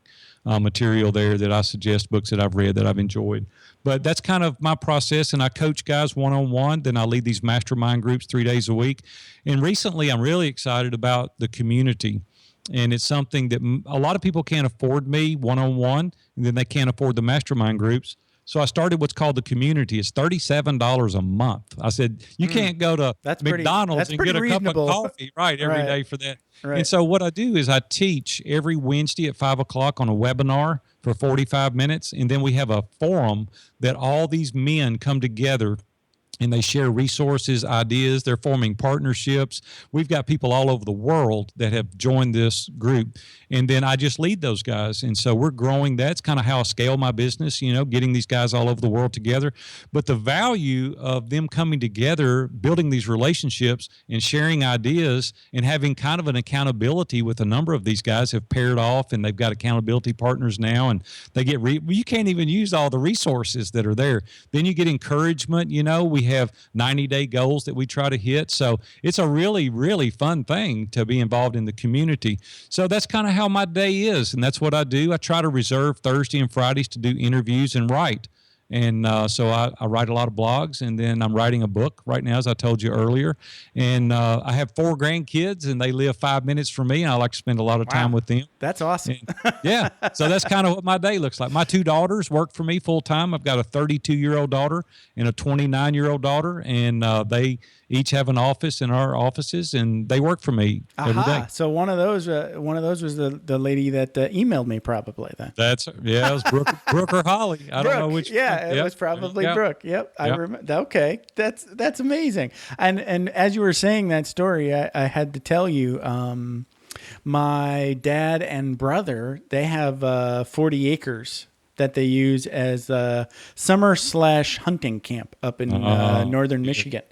material there that I suggest, books that I've read that I've enjoyed. But that's kind of my process, and I coach guys one-on-one. Then I lead these mastermind groups 3 days a week. And recently I'm really excited about the community. And it's something that a lot of people can't afford me one-on-one, and then they can't afford the mastermind groups. So I started what's called the community. It's $37 a month. I said, you can't go to McDonald's and get a cup of coffee every day for that. Right. And so what I do is I teach every Wednesday at 5 o'clock on a webinar for 45 minutes. And then we have a forum that all these men come together and they share resources, ideas. They're forming partnerships. We've got people all over the world that have joined this group. And then I just lead those guys. And so we're growing. That's kind of how I scale my business, getting these guys all over the world together. But the value of them coming together, building these relationships and sharing ideas and having kind of an accountability with a number of these guys have paired off, and they've got accountability partners now. And they get, you can't even use all the resources that are there. Then you get encouragement. We have 90-day goals that we try to hit. So it's a really, really fun thing to be involved in the community. So that's kind of how my day is, and that's what I do. I try to reserve Thursday and Fridays to do interviews and write. And so I write a lot of blogs, and then I'm writing a book right now, as I told you earlier. And I have 4 grandkids, and they live 5 minutes from me, and I like to spend a lot of time with them. That's awesome. And, so that's kind of what my day looks like. My 2 daughters work for me full time. I've got a 32-year-old daughter and a 29-year-old daughter, and they each have an office in our offices, and they work for me every day. So one of those was the lady that emailed me, probably then. It was Brooke or Holly. I don't know which. It was probably Brooke. Yep. I remember. Okay. That's amazing. And as you were saying that story, I had to tell you, my dad and brother, they have 40 acres that they use as a summer/hunting camp up in northern Michigan.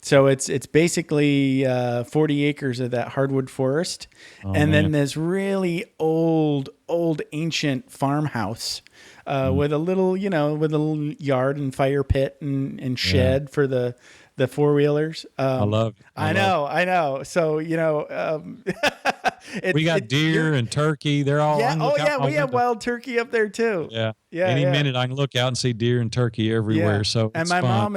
So it's basically 40 acres of that hardwood forest, and then this really old old ancient farmhouse with a little, with a little yard and fire pit and shed for the four-wheelers. I love it. I know. So, We got deer and turkey. They're all. Yeah. I can Oh, look out yeah. my We have window. wild turkey up there too. Yeah. Yeah. Any yeah. minute I can look out and see deer and turkey everywhere. Yeah. So and it's my fun.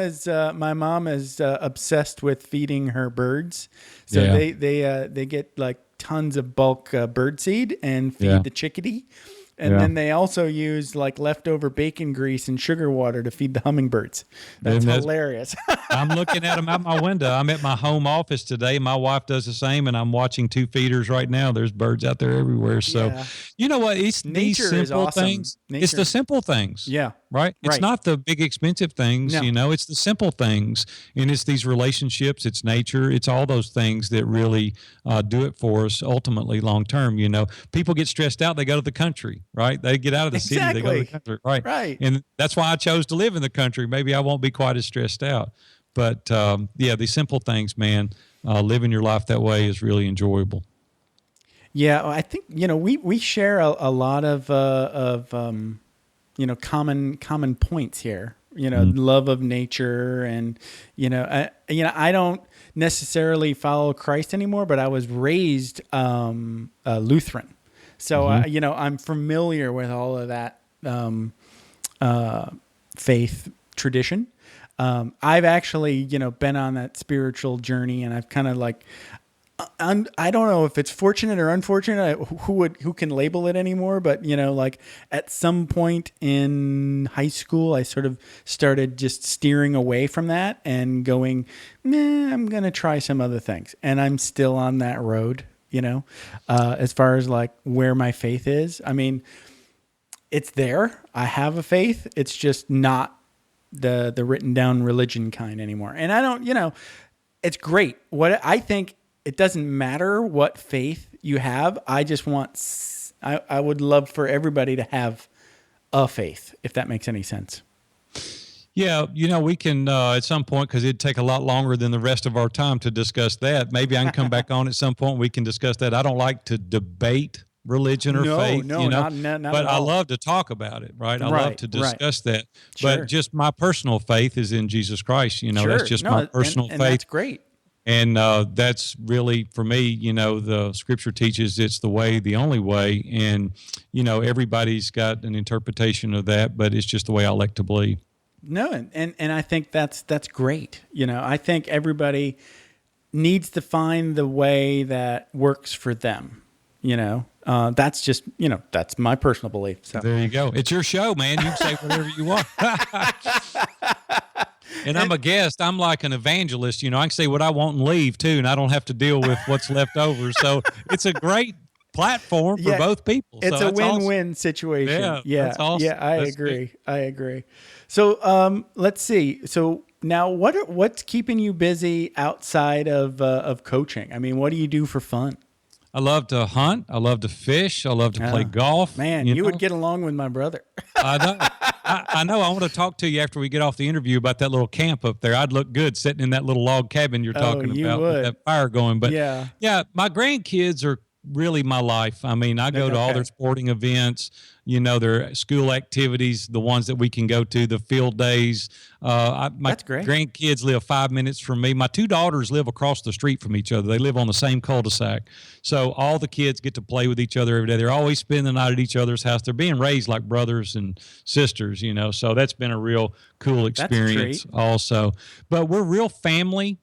mom is obsessed with feeding her birds. So Yeah. they get like tons of bulk bird seed and feed Yeah. the chickadee. And then they also use like leftover bacon grease and sugar water to feed the hummingbirds. That's hilarious. I'm looking at them out my window. I'm at my home office today. My wife does the same, and I'm watching two feeders right now. There's birds out there everywhere. So, you know what? It's Nature these is simple awesome. things. Nature. It's the simple things. Yeah. Right? It's Right. not the big expensive things, No. it's the simple things. And it's these relationships, it's nature, it's all those things that really do it for us ultimately long term. People get stressed out, they go to the country, right? They get out of the city, they go to the country. Right. Right. And that's why I chose to live in the country. Maybe I won't be quite as stressed out. But these simple things, man, living your life that way is really enjoyable. Yeah, I think we share a lot of common points here. Love of nature, and I don't necessarily follow Christ anymore, but I was raised Lutheran, so I'm familiar with all of that faith tradition. I've actually been on that spiritual journey, and I've kind of like. I don't know if it's fortunate or unfortunate. Who can label it anymore? But like at some point in high school, I sort of started just steering away from that and going, I'm gonna try some other things, and I'm still on that road. As far as like where my faith is, I mean, it's there. I have a faith. It's just not the written down religion kind anymore. And I don't. It's great. What I think. It doesn't matter what faith you have. I just want, I would love for everybody to have a faith, if that makes any sense. Yeah, we can at some point, because it'd take a lot longer than the rest of our time to discuss that. Maybe I can come back on at some point. We can discuss that. I don't like to debate religion or faith, not but I love to talk about it, right? I love to discuss that. Sure. But just my personal faith is in Jesus Christ. Sure. That's just my personal and faith. That's great. And that's really, for me, the scripture teaches it's the way, the only way. And, everybody's got an interpretation of that, but it's just the way I like to believe. No, and I think that's great. I think everybody needs to find the way that works for them. That's just, that's my personal belief. So there you go. It's your show, man. You can say whatever you want. And I'm a guest. I'm like an evangelist. I can say what I want and leave too, and I don't have to deal with what's left over. So it's a great platform for both people. It's a win-win situation. Yeah, that's awesome. Yeah, I agree. So let's see. So now, what's keeping you busy outside of coaching? I mean, what do you do for fun? I love to hunt. I love to fish. I love to play golf. Man, you would get along with my brother. I know. I know. I want to talk to you after we get off the interview about that little camp up there. I'd look good sitting in that little log cabin you're talking about with that fire going. But yeah, my grandkids are really my life. I mean, I go to all their sporting events, their school activities, the ones that we can go to, the field days. My That's great. Grandkids live 5 minutes from me. My two daughters live across the street from each other. They live on the same cul-de-sac. So all the kids get to play with each other every day. They're always spending the night at each other's house. They're being raised like brothers and sisters, so that's been a real cool experience also. But we're real family.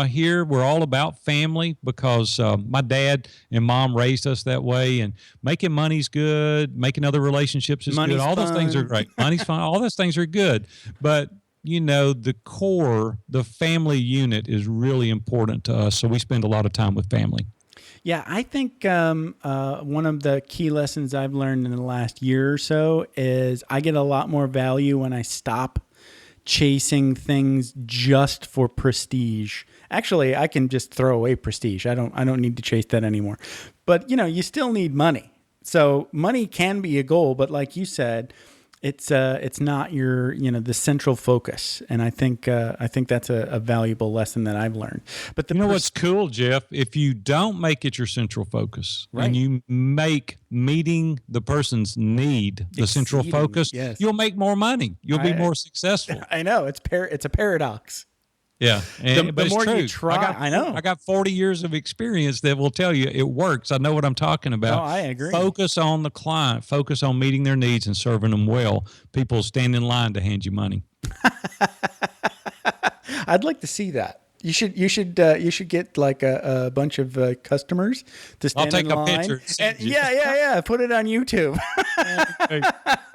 Here, we're all about family because my dad and mom raised us that way, and making money's good, making other relationships is good. All those things are great. Money's fun. All those things are good. But, the core, the family unit is really important to us. So we spend a lot of time with family. Yeah, I think one of the key lessons I've learned in the last year or so is I get a lot more value when I stop chasing things just for prestige. Actually, I can just throw away prestige. I don't need to chase that anymore. But you still need money. So money can be a goal, but like you said, it's not your, the central focus. And I think that's a valuable lesson that I've learned. But what's cool, Jeff? If you don't make it your central focus, Right. and you make meeting the person's need the central focus, yes. you'll make more money. You'll be more successful. I know it's a paradox. Yeah, The more you try, I know. I got 40 years of experience that will tell you it works. I know what I'm talking about. Oh, I agree. Focus on the client. Focus on meeting their needs and serving them well. People stand in line to hand you money. I'd like to see that. You should get like a bunch of customers to stand in line. I'll take a picture. And yeah. Put it on YouTube.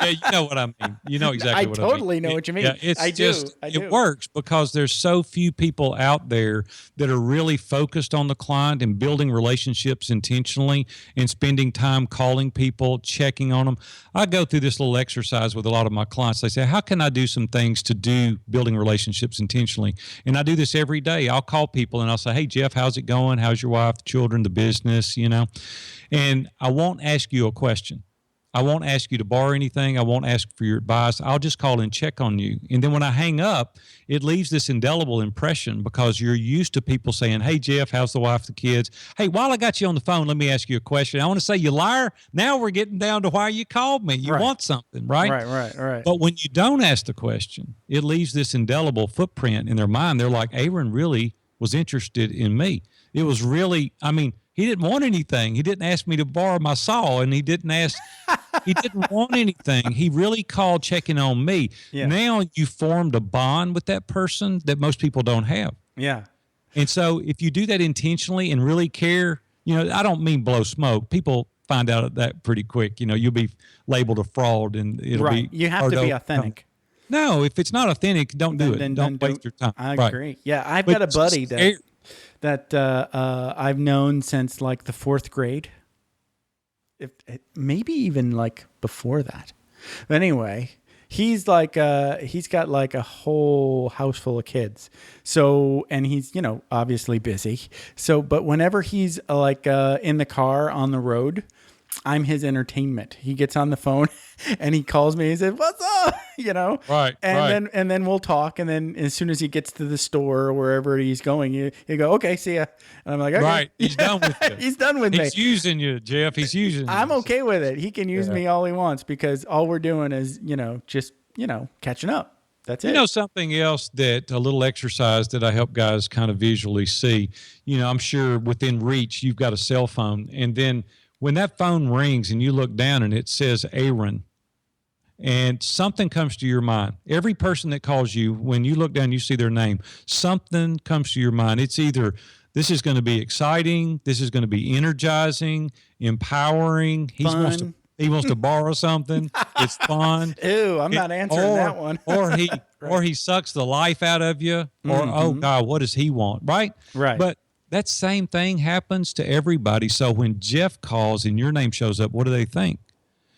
Yeah, you know what I mean. You know exactly what I mean. I totally know what you mean. Yeah, I do. It works because there's so few people out there that are really focused on the client and building relationships intentionally and spending time calling people, checking on them. I go through this little exercise with a lot of my clients. They say, how can I do some things to do building relationships intentionally? And I do this every day. I'll call people and I'll say, hey, Jeff, how's it going? How's your wife, the children, the business, And I won't ask you a question. I won't ask you to borrow anything. I won't ask for your advice. I'll just call and check on you. And then when I hang up, it leaves this indelible impression because you're used to people saying, hey, Jeff, how's the wife, the kids? Hey, while I got you on the phone, let me ask you a question. I want to say, you liar. Now we're getting down to why you called me. You want something, right? Right. But when you don't ask the question, it leaves this indelible footprint in their mind. They're like, Aaron really was interested in me. It was really, he didn't want anything. He didn't ask me to borrow my saw, and he didn't want anything. He really called checking on me. Yeah. Now you formed a bond with that person that most people don't have. Yeah. And so if you do that intentionally and really care, I don't mean blow smoke. People find out that pretty quick. You'll be labeled a fraud, and it'll be. You have to be authentic. No, if it's not authentic, don't do it. Don't waste your time. I agree. Yeah, I've got a buddy that I've known since like the 4th grade. Maybe even like before that. But anyway, he's got like a whole house full of kids. So, and he's, obviously busy. So, but whenever he's like in the car on the road, I'm his entertainment. He gets on the phone and he calls me. He says, "What's up?" Right. And then we'll talk. And then as soon as he gets to the store or wherever he's going, you go, "Okay, see ya." And I'm like, "Okay." Right. He's done with you. He's done with me. He's using you, Jeff. He's using you. I'm okay with it. He can use me all he wants because all we're doing is, just catching up. That's it. Something else that a little exercise that I help guys kind of visually see. I'm sure within reach you've got a cell phone, and then when that phone rings and you look down and it says Aaron, and something comes to your mind. Every person that calls you, when you look down, you see their name, something comes to your mind. It's either this is going to be exciting, this is going to be energizing, empowering. He wants to borrow something. It's fun. Ew, I'm not answering that one. or he sucks the life out of you. Or oh God, what does he want? Right. But that same thing happens to everybody. So when Jeff calls and your name shows up, what do they think?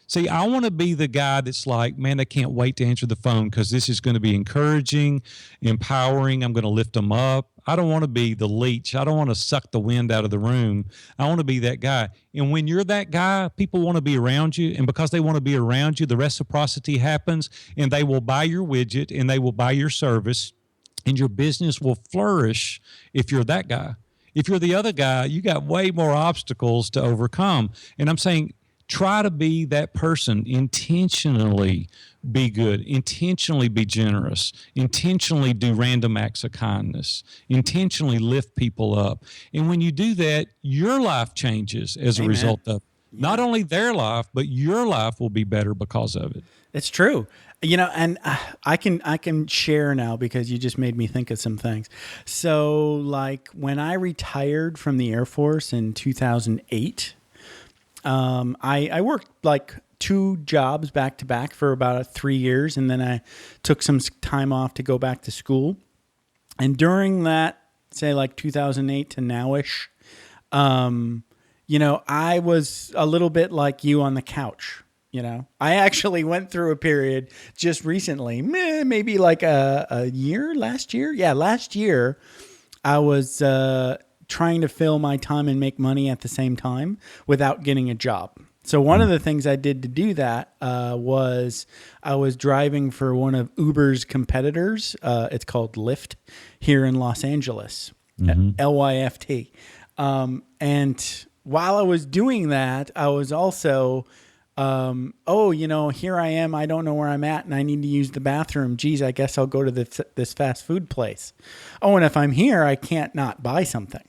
See, I want to be the guy that's like, man, they can't wait to answer the phone because this is going to be encouraging, empowering. I'm going to lift them up. I don't want to be the leech. I don't want to suck the wind out of the room. I want to be that guy. And when you're that guy, people want to be around you. And because they want to be around you, the reciprocity happens, and they will buy your widget and they will buy your service, and your business will flourish if you're that guy. If you're the other guy, you got way more obstacles to overcome. And I'm saying, try to be that person. Intentionally be good. Intentionally be generous. Intentionally do random acts of kindness. Intentionally lift people up. And when you do that, your life changes as a result of it. Not only their life, but your life will be better because of it. It's true. And I can share now because you just made me think of some things. So like when I retired from the Air Force in 2008, I worked like 2 jobs back to back for about 3 years. And then I took some time off to go back to school. And during that, say like 2008 to nowish, I was a little bit like you on the couch. I actually went through a period just recently, maybe like a year, last year. Yeah, last year I was trying to fill my time and make money at the same time without getting a job. So one of the things I did to do that was I was driving for one of Uber's competitors. It's called Lyft here in Los Angeles, Lyft. And while I was doing that, I was also, here I am. I don't know where I'm at and I need to use the bathroom. Geez, I guess I'll go to this fast food place. Oh, and if I'm here, I can't not buy something.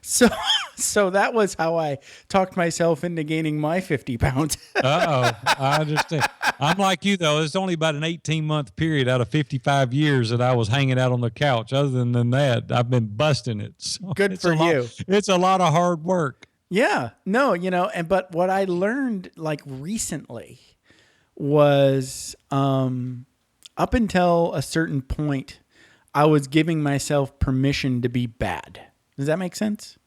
So that was how I talked myself into gaining my 50 pounds. I understand. I'm like you, though. It's only about an 18-month period out of 55 years that I was hanging out on the couch. Other than that, I've been busting it. So Good for you. It's a lot of hard work. Yeah. No, but what I learned like recently was up until a certain point, I was giving myself permission to be bad. Does that make sense?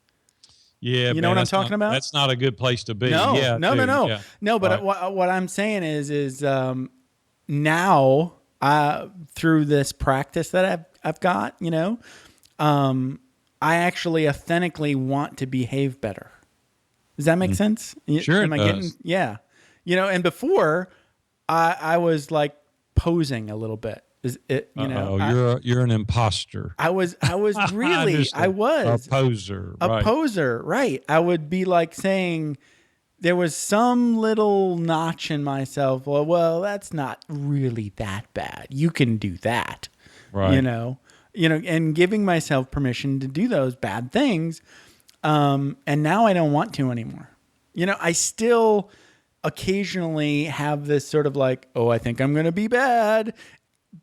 Yeah, you know what I'm talking about? That's not a good place to be. No, yeah, no. Yeah. No, but what I'm saying is now through this practice that I've got, I actually authentically want to behave better. Does that make sense? Sure, Am I getting? Yeah, and before I was like posing a little bit. Is it, you're an imposter. I was really, I was a poser. A poser, right. I would be like saying there was some little notch in myself. Well, that's not really that bad. You can do that. Right. And giving myself permission to do those bad things. And now I don't want to anymore. I still occasionally have this sort of like, oh, I think I'm going to be bad.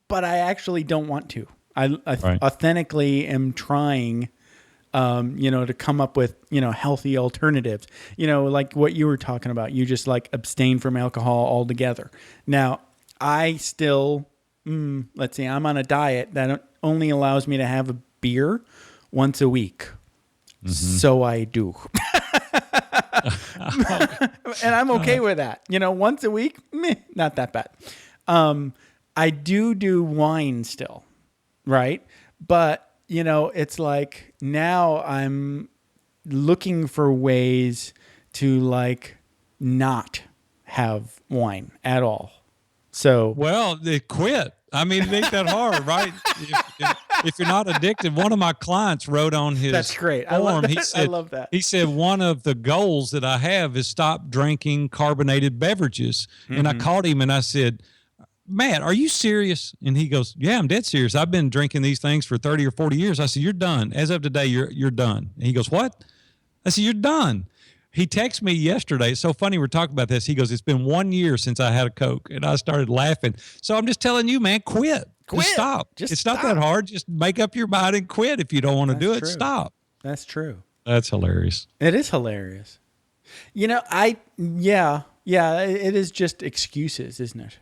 But I actually don't want to. I authentically am trying, to come up with, healthy alternatives. Like what you were talking about. You just like abstain from alcohol altogether. Now, I still, let's see, I'm on a diet that only allows me to have a beer once a week. Mm-hmm. So I do. And I'm okay with that. Once a week, not that bad. I do wine still, right? But, it's like now I'm looking for ways to like not have wine at all. So, well, they quit. I mean, it ain't that hard, right? If you're not addicted, one of my clients wrote on his That's great. form, I love that. he said, I love that. He said, one of the goals that I have is stop drinking carbonated beverages. Mm-hmm. And I called him and I said, Matt, are you serious? And he goes, yeah, I'm dead serious. I've been drinking these things for 30 or 40 years. I said, you're done. As of today, you're done. And he goes, what? I said, you're done. He texted me yesterday. It's so funny we're talking about this. He goes, it's been 1 year since I had a Coke. And I started laughing. So I'm just telling you, man, quit. Just stop. It's not that hard. Just make up your mind and quit. If you don't want to do it, stop. That's true. That's hilarious. It is hilarious. It is just excuses, isn't it?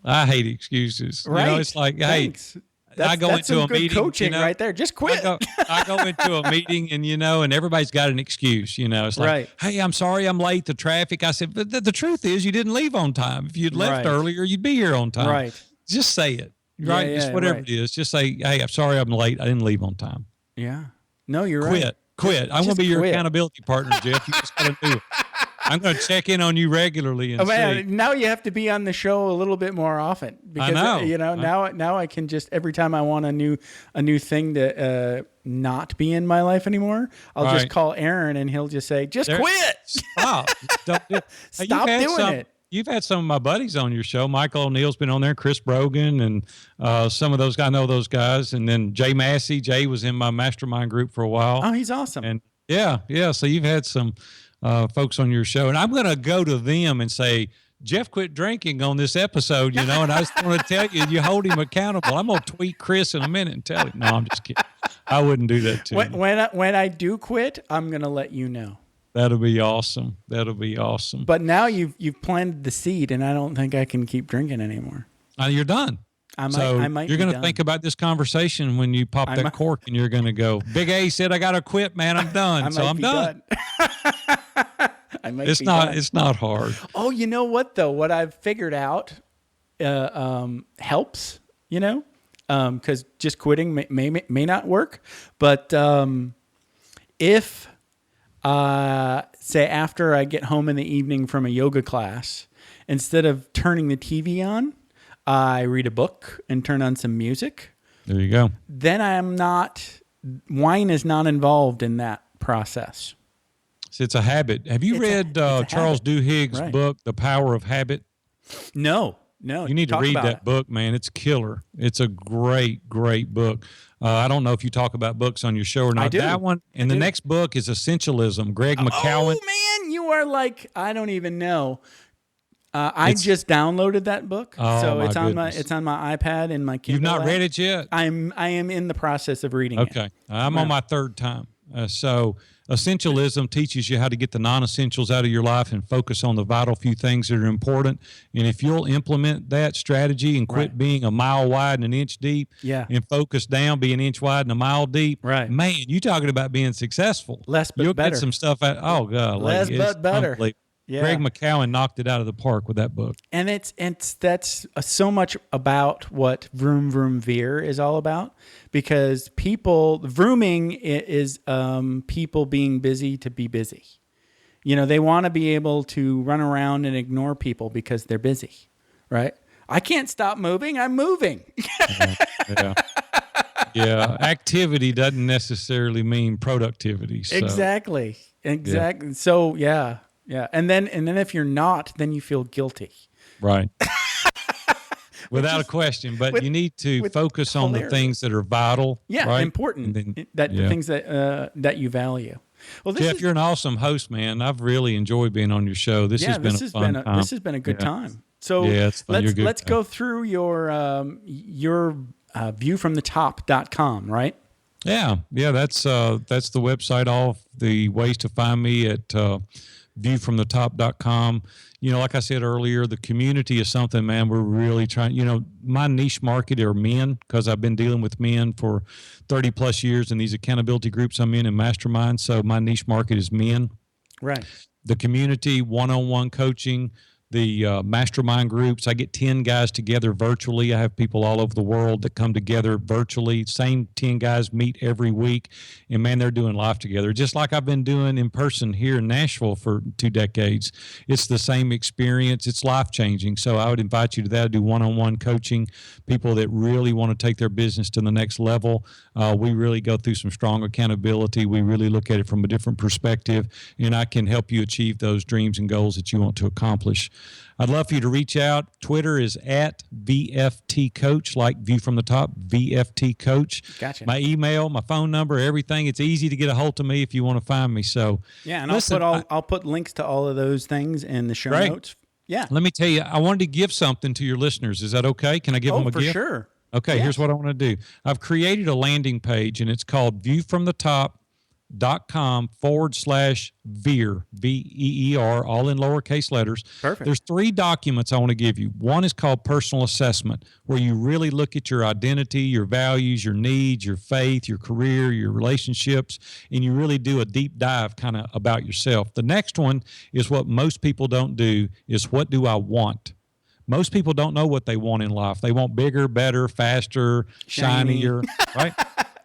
I hate excuses. Right. It's like, Thanks. hey, I go into a meeting. Coaching right there. Just quit. I go into a meeting and everybody's got an excuse. It's like, hey, I'm sorry I'm late. The traffic. I said, but the truth is you didn't leave on time. If you'd left earlier, you'd be here on time. Right. Just say it. Right. Just whatever it is. Just say, hey, I'm sorry I'm late. I didn't leave on time. Yeah. No, you're right. Quit. I'm going to be your accountability partner, Jeff. You just got to do it. I'm going to check in on you regularly and see. Now you have to be on the show a little bit more often because I know. Now I can just every time I want a new thing to not be in my life anymore, I'll just call Aaron and he'll just say, "Just quit. Stop. Stop doing it." You've had some of my buddies on your show. Michael O'Neill's been on there, Chris Brogan, and some of those guys. I know those guys. And then Jay Massey. Jay was in my mastermind group for a while. Oh, he's awesome. And yeah. So you've had some folks on your show, and I'm going to go to them and say, Jeff quit drinking on this episode, and I just want to tell you hold him accountable. I'm going to tweet Chris in a minute and tell him. No, I'm just kidding. I wouldn't do that to you. When I do quit, I'm going to let you know. That'll be awesome. But now you've planted the seed, and I don't think I can keep drinking anymore. You're done. I might. You're going to think about this conversation when you pop that cork, and you're going to go, Big A said I got to quit, man. I'm done. So I'm done. It's not hard. Oh, you know what though? What I've figured out helps. Because just quitting may not work. But if say after I get home in the evening from a yoga class, instead of turning the TV on, I read a book and turn on some music. There you go. Then wine is not involved in that process. So it's a habit. Have you read Charles Duhigg's book, The Power of Habit? No. You need to read that book, man. It's killer. It's a great, great book. I don't know if you talk about books on your show or not. I do. That one. And the next book is Essentialism. Greg McCowan. Oh, man, you are like, I don't even know. I just downloaded that book, so it's on my iPad and my Kindle. You've not app. read it yet? I am in the process of reading it. Okay, I'm on my third time. So Essentialism teaches you how to get the non-essentials out of your life and focus on the vital few things that are important. And if you'll implement that strategy and quit being a mile wide and an inch deep, and focus down, be an inch wide and a mile deep, man, you talking about being successful. Less but you'll better. Get some stuff out. Oh God, less but better. Yeah. Greg McCowan knocked it out of the park with that book. And that's so much about what Vroom Vroom Veer is all about, because vrooming is people being busy to be busy. They want to be able to run around and ignore people because they're busy, right? I can't stop moving. I'm moving. Yeah. Activity doesn't necessarily mean productivity. So. Exactly. Yeah. So, yeah. Yeah, and then if you're not, then you feel guilty. Right. Without a question, but you need to focus on the things that are vital. Yeah, right? important. The things that you value. Well, Jeff, you're an awesome host, man. I've really enjoyed being on your show. This has been a fun time. This has been a good time. So it's fun. let's go through your viewfromthetop.com, right? Yeah, that's the website. All the ways to find me at viewfromthetop.com. Like I said earlier, the community is something, man, we're really trying. My niche market are men, because I've been dealing with men for 30 plus years in these accountability groups I'm in and mastermind. So my niche market is men. Right. The community, one-on-one coaching, the mastermind groups. I get 10 guys together virtually. I have people all over the world that come together virtually. Same 10 guys meet every week. And, man, they're doing life together, just like I've been doing in person here in Nashville for 2 decades. It's the same experience. It's life-changing. So I would invite you to that. I do one-on-one coaching, people that really want to take their business to the next level. We really go through some strong accountability. We really look at it from a different perspective, and I can help you achieve those dreams and goals that you want to accomplish. I'd love for you to reach out. Twitter is at VFT Coach, like View from the Top, VFT Coach. Gotcha. My email, my phone number, everything. It's easy to get a hold of me if you want to find me. So yeah, and listen, I'll put links to all of those things in the show notes. Yeah. Let me tell you, I wanted to give something to your listeners. Is that okay? Can I give them a gift? For sure. Okay, Here's what I want to do. I've created a landing page, and it's called viewfromthetop.com/Veer, VEER, all in lowercase letters. Perfect. There's 3 documents I want to give you. One is called personal assessment, where you really look at your identity, your values, your needs, your faith, your career, your relationships, and you really do a deep dive kind of about yourself. The next one is what most people don't do, is what do I want? Most people don't know what they want in life. They want bigger, better, faster, shinier, right?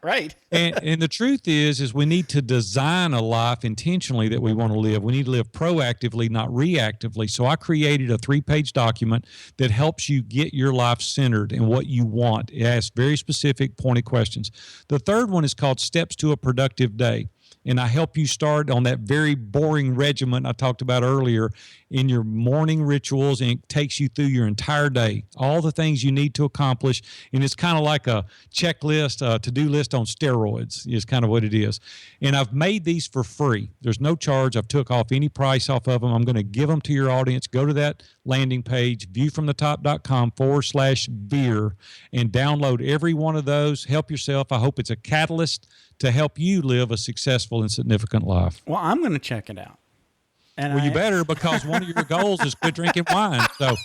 Right. and the truth is we need to design a life intentionally that we want to live. We need to live proactively, not reactively. So I created a 3-page document that helps you get your life centered in what you want. It asks very specific, pointed questions. The third one is called Steps to a Productive Day. And I help you start on that very boring regimen I talked about earlier in your morning rituals, and it takes you through your entire day, all the things you need to accomplish. And it's kind of like a checklist, a to-do list on steroids is kind of what it is. And I've made these for free. There's no charge. I've took off any price off of them. I'm going to give them to your audience. Go to that landing page, viewfromthetop.com/Veer, and download every one of those. Help yourself. I hope it's a catalyst to help you live a successful and significant life. Well, I'm going to check it out. And you better, because one of your goals is quit drinking wine. So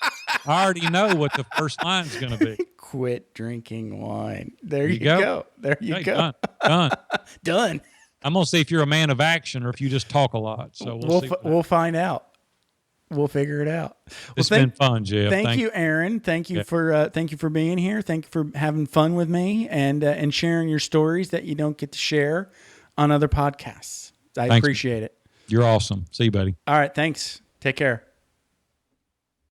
I already know what the first line is going to be. Quit drinking wine. There you go. There you go. Done. Done. I'm going to see if you're a man of action or if you just talk a lot. So we'll find out. We'll figure it out. It's been fun, Jeff. Thank you, Aaron. Thank you for being here. Thank you for having fun with me and sharing your stories that you don't get to share on other podcasts. I appreciate it. You're awesome. See you, buddy. All right. Thanks. Take care.